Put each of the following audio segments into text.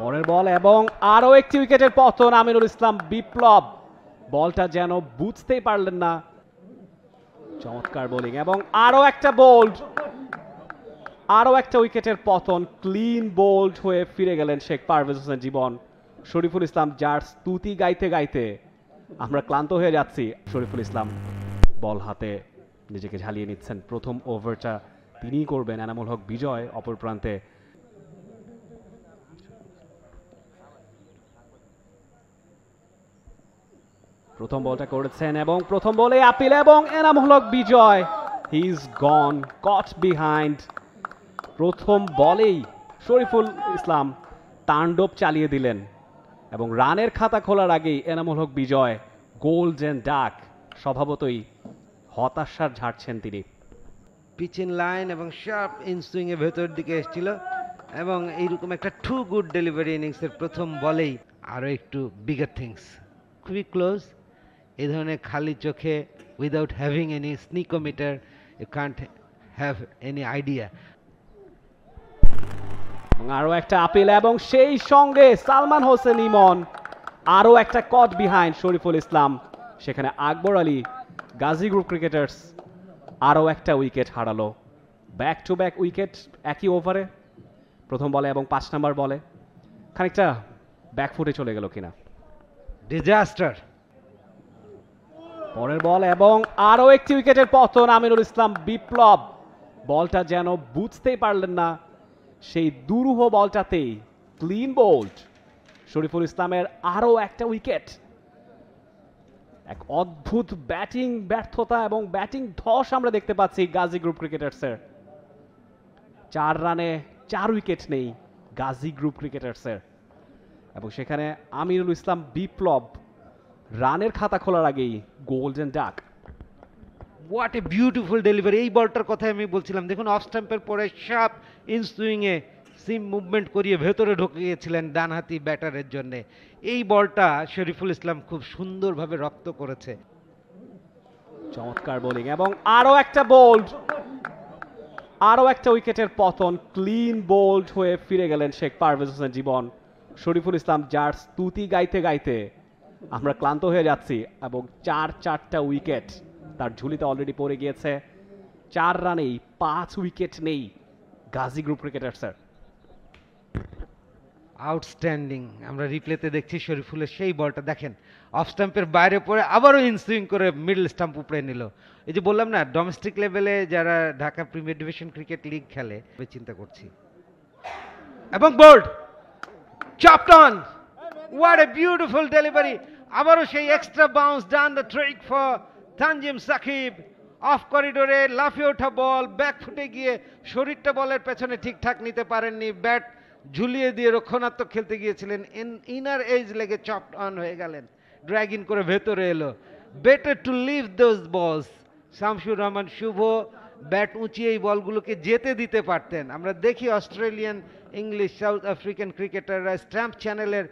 পরের বল এবং আরো একটি উইকেটের পতন আমিনুল ইসলাম বিপ্লব বলটা যেন বুঝতেই পারলেন না। চমৎকার বোলিং এবং আরো একটা বোল্ড, আরো একটা উইকেটের পতন। ক্লিন বোল্ড হয়ে ফিরে গেলেন শেখ পারভেজ হোসেন জীবন। শরীফুল ইসলাম যার স্তুতি গাইতে গাইতে আমরা ক্লান্ত হয়ে যাচ্ছি। শরীফুল ইসলাম বল হাতে নিজেকে ঝালিয়ে নিচ্ছেন। প্রথম ওভারটা তিনিই করবেন। এনামুল হক বিজয় অপর প্রান্তে। প্রথম বলটা করেছেন এবং প্রথম বলে আপিল এবং Enamul Haque Bijoy he is gone, caught behind. প্রথম বলেই শরীফুল ইসলাম তাণ্ডব চালিয়ে দিলেন এবং রানের খাতা খোলার আগেই এনামুল হক বিজয় গোল্ডেন ডাক। স্বভাবতই হতাশার ঝাড়ছেন তিনি। পিচিং লাইন এবং শার্প ইনসুইং এর ভেতর দিকে এসেছিল এবং এইরকম একটা টু গুড ডেলিভারি ইনিংসের প্রথম বলেই আরও একটু বিগার থিংস। খুবই ক্লোজ। এই ধরনের খালি চোখে without having any snickometer you can't have any idea. আরো একটা আপিল এবং সেই সঙ্গে সালমান হোসেন ইমন আরো একটা কট বিহাইন্ড শরীফুল ইসলাম। সেখানে আকবর আলী গাজী গ্রুপ ক্রিকেটার্স আরো একটা উইকেট হারালো। ব্যাক টু ব্যাক উইকেট একই ওভারে, প্রথম বলে এবং 5 নম্বর বলে। খানিকটা ব্যাকফুটে চলে গেল কিনা। ডিজাস্টার। পরের বল এবং আরো একটি উইকেটের পতন আমিনুল ইসলাম বিপ্লব বলটা যেন বুঝতেই পারলেন না। সেই দুরূহ বলটাতেই ক্লিন বোল্ড শরীফুল ইসলামের আরো একটা উইকেট। এক অদ্ভুত ব্যাটিং ব্যর্থতা এবং ব্যাটিং ধস আমরা দেখতে পাচ্ছি গাজী গ্রুপ ক্রিকেটার্সের। 4 রানে 4 উইকেট নেই গাজী গ্রুপ ক্রিকেটার্সের এবং সেখানে আমিনুল ইসলাম বিপ্লব রানের খাতা খোলার আগেই golden duck. What a beautiful delivery. এই বলটার কথা আমি বলছিলাম। দেখুন অফ স্টাম্পের পরে শার্প ইনসুইংয়ে সিম মুভমেন্ট করিয়ে ভেতরে ঢুকে গিয়েছিলেন ডানহাতি ব্যাটারের জন্য। এই বলটা শরীফুল ইসলাম খুব সুন্দরভাবে রপ্ত করেছে। চমৎকার বোলিং এবং আরো একটা বোল্ড, আরো একটা উইকেটের পতন। ক্লিন বোল্ড হয়ে ফিরে গেলেন শেখ পারভেজ হোসেন জীবন। শরীফুল ইসলাম যার স্তুতি গাইতে গাইতে আমরা ক্লান্ত হয়ে যাচ্ছি এবং 4টা উইকেট তার ঝুলিতে অলরেডি পড়ে গিয়েছে। 4 রানেই 5 উইকেট নেই গাজী গ্রুপ ক্রিকেটার্সের। আউটস্ট্যান্ডিং। আমরা রিপ্লেতে দেখছি শরীফুলের সেই বলটা দেখেন অফ স্টাম্পের বাইরে পড়ে আবারও ইনসুইং করে মিডল স্টাম্প উপরে নিল। এই যে বললাম না ডোমেস্টিক লেভেলে যারা Dhaka premier division cricket league খেলে চিন্তা করছি। এবং bowled chopped on. What a beautiful delivery. আবারও সেই extra bounce done the trick for Tanzim Sakib. Off করিডোরে লাফিয়ে ওঠা বল, ব্যাক ফুটে গিয়ে শরীরটা বলের পেছনে ঠিকঠাক নিতে পারেননি। ব্যাট ঝুলিয়ে দিয়ে রক্ষণাত্মক খেলতে গিয়েছিলেন, ইনার এজ লেগে চপড অন হয়ে গেলেন, ড্র্যাগ ইন করে ভেতরে এলো। বেটার টু লিভ দোজ বলস। শামসুর রহমান শুভ ব্যাট উঁচিয়ে এই বলগুলোকে যেতে দিতে পারতেন। আমরা দেখি অস্ট্রেলিয়ান, ইংলিশ, সাউথ আফ্রিকান ক্রিকেটাররা স্ট্যাম্প চ্যানেলের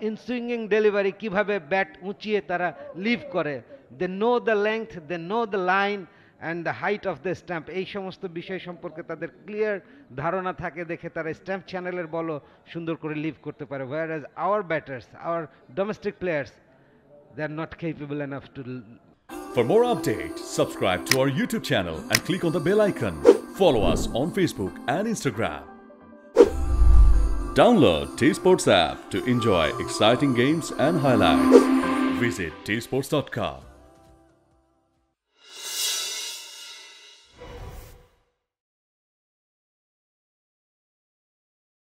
ইনসুইঙ্গিং ডেলিভারি কিভাবে ব্যাট উঁচিয়ে তারা লিভ করে। They know the length, they know the line and the height of the stump. এই সমস্ত বিষয় সম্পর্কে তাদের ক্লিয়ার ধারণা থাকে দেখে তারা স্ট্যাম্প চ্যানেলের বলও সুন্দর করে লিভ করতে পারে। whereas our batters, our domestic players, they are not capable enough to. For more updates, subscribe to our YouTube channel and click on the bell icon. Follow us on Facebook and Instagram. Download T-Sports app to enjoy exciting games and highlights. Visit tsports.com.